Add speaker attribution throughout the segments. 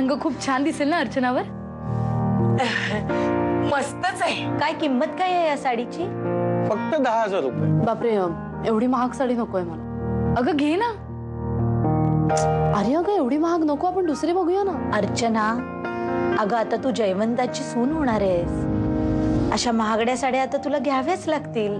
Speaker 1: रंग खूप छान दिसेल ना अर्चनावर?
Speaker 2: मस्तच आहे.
Speaker 3: काय किंमत काय आहे या साडीची?
Speaker 4: फक्त 10,000 रुपये.
Speaker 1: बापरे, एवढी महाग साडी नकोय मला. अगं घे ना. अरे अगं एवढी महाग नको, आपण दुसरी बघूया ना.
Speaker 3: अर्चना, अगं आता तू जयवंताची सून होणार आहेस. अशा महागड्या साड्या आता तुला घ्याव्याच लागतील.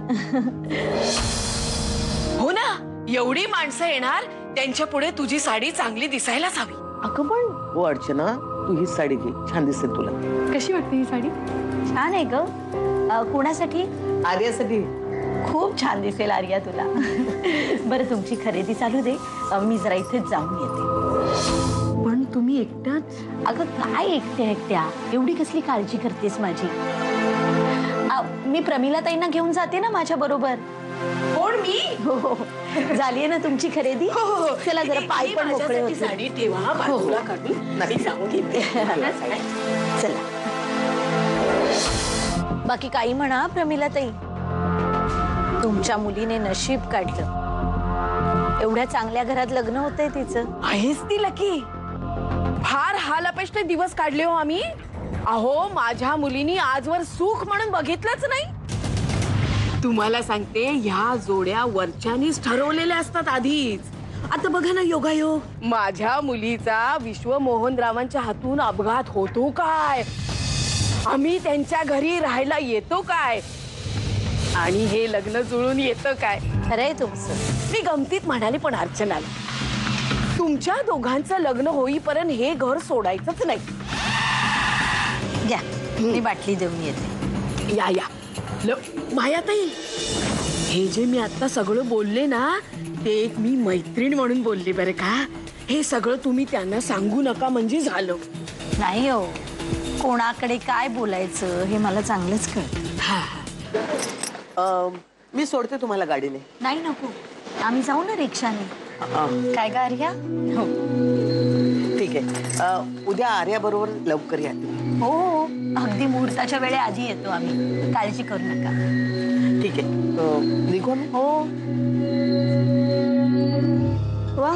Speaker 2: हो ना, एवढी माणसं येणार, त्यांच्या पुढे तुझी साडी चांगली दिसायलाच हवी.
Speaker 1: अगं पण
Speaker 5: हो अर्चना, तू ही साडी घे, छान दिसेल तुला.
Speaker 1: कशी वाटते ही साडी?
Speaker 3: छान आहे ग. कोणासाठी?
Speaker 5: आर्यासाठी.
Speaker 3: खूप छान दिसेल आर्या तुला. बरं तुमची खरेदी चालू दे, मी जरा इथेच जाऊन येते.
Speaker 1: पण तुम्ही एकट्याच?
Speaker 3: अगं काय एकट्या एकट्या, एवढी कसली काळजी करतेस माझी? मी प्रमिला ताईंना घेऊन जाते ना माझ्या बरोबर.
Speaker 2: कोण मी?
Speaker 3: हो, झालीये ना तुमची खरेदी? चला जरा पाय पण मोकळे होते.
Speaker 2: साडी ठेवा बाजूला काढून. मी जाऊन येते.
Speaker 3: चला. बाकी काही म्हणा प्रमिला ताई, तुमच्या मुलीने नशीब काढलं. एवढ्या चांगल्या घरात लग्न होतंय तिचं.
Speaker 2: आहेच ती लकी. फार हालअपेष्ट दिवस काढले हो आम्ही. अहो माझ्या मुलीनी आजवर सुख म्हणून बघितलंच नाही. तुम्हाला सांगते, ह्या जोड्या वरच्यानीच ठरवलेल्या असतात आधीच. आता बघा ना योगायोग, माझ्या मुलीचा विश्व मोहनरावांच्या हातून अपघात होतो काय, आम्ही त्यांच्या घरी राहायला येतो काय, आणि हे लग्न जुळून येतं काय.
Speaker 3: खरंय तुमचं.
Speaker 2: मी गमतीत म्हणाले, पण अर्चनाला, तुमच्या दोघांचं लग्न होईपर्यंत हे घर सोडायचंच नाही.
Speaker 3: घ्या, मी बाटली देऊन येते.
Speaker 2: या या. मायाताई, हे जे मी आता सगळं बोलले ना, ते एक मी मैत्रीण म्हणून बोलले बरं का. हे सगळं तुम्ही त्यांना सांगू नका म्हणजे झालं.
Speaker 3: नाही हो, कोणाकडे काय बोलायचं हे मला चांगलंच कळतं.
Speaker 5: मी सोडते तुम्हाला गाडीने.
Speaker 3: नाही नको, आम्ही जाऊ ना रिक्षाने. काय ग आर्या?
Speaker 5: हो ठीक आहे. उद्या आर्या बरोबर लवकर या.
Speaker 3: हो, अगदी मुहूर्ताच्या वेळे आधी येतो आम्ही, काळजी करू नका.
Speaker 5: ठीक आहे, निघू ना.
Speaker 3: हो. वा,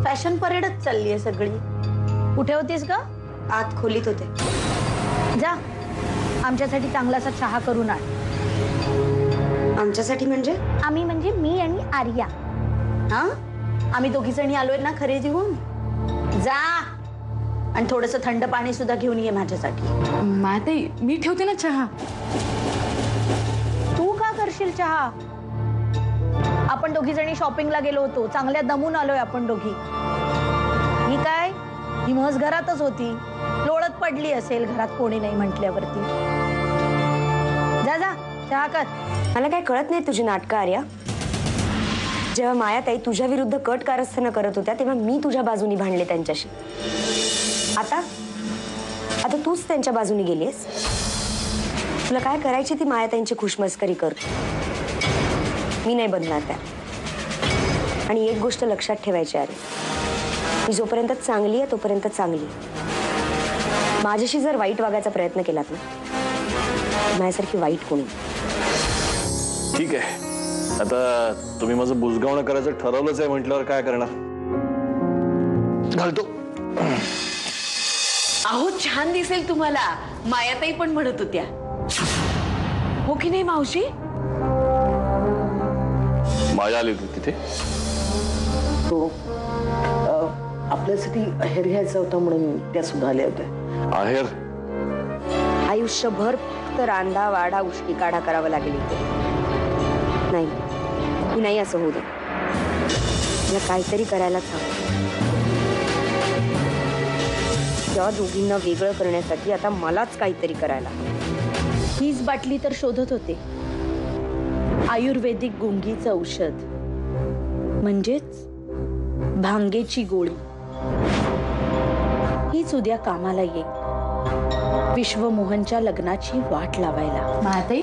Speaker 3: फॅशन परेडच चालली आहे सगळी. कुठे होतीस ग? आत खोलीत होते. जा, आमच्यासाठी चांगलासा चहा करून आण. आमच्यासाठी म्हणजे? आम्ही म्हणजे मी आणि आर्या. हा, आम्ही दोघी जणी आलोय ना खरेदी होऊन. जा, आणि थोडंसं थंड पाणी सुद्धा घेऊन ये माझ्यासाठी.
Speaker 1: मायाताई, मी ठेवते ना चहा.
Speaker 3: तू का करशील चहा? आपण दोघी जणी शॉपिंगला गेलो होतो, चांगल्या दमून आलोय आपण दोघी. ही काय, ही म्हस घरातच होती, लोळत पडली असेल घरात कोणी नाही म्हटल्यावरती. जा जा, चहा कर.
Speaker 6: मला काय कळत नाही तुझी नाटकं आर्या. जेव्हा मायाताई तुझ्या विरुद्ध कट कारस्थानं करत होत्या तेव्हा मी तुझ्या बाजूनी भांडले त्यांच्याशी. आता आता तूच त्यांच्या बाजूनी गेलीस. तुला काय करायची ती मायाताईंची खुशमस्करी कर. मी नाही बनणार त्या. आणि एक गोष्ट लक्षात ठेवायची आहे, मी जोपर्यंत चांगली आहे तोपर्यंत चांगली. माझ्याशी जर वाईट वागायचा प्रयत्न केलात ना, माझ्यासारखी वाईट कोणी.
Speaker 4: ठीक आहे, आता तुम्ही माझं बुजगावणं करायचं ठरवलंच आहे म्हटल्यावर काय करणार. घालतो.
Speaker 2: अहो छान दिसेल तुम्हाला, मायाताई पण म्हणत होत्या. हो की नाही मावशी?
Speaker 4: माया आली होती तिथे.
Speaker 5: तो आपल्यासाठी आहेर घ्यायचा होता म्हणून त्या सुद्धा आल्या होत्या.
Speaker 4: आहेर?
Speaker 6: आयुष्यभर फक्त रांधा वाडा उष्टी काढा करावा लागेल इथे. नाही, मी नाही असं होऊ दे. मला काहीतरी करायलाच हवं. त्या दोघींना वेगळं करण्यासाठी आता मलाच काहीतरी करायला हवं.
Speaker 3: हीच बाटली तर शोधत होते. आयुर्वेदिक गुंगीचं औषध, म्हणजेच भांगेची गोळी. हीच उद्या कामाला येईल विश्वमोहनच्या लग्नाची वाट लावायला.
Speaker 1: मायाताई,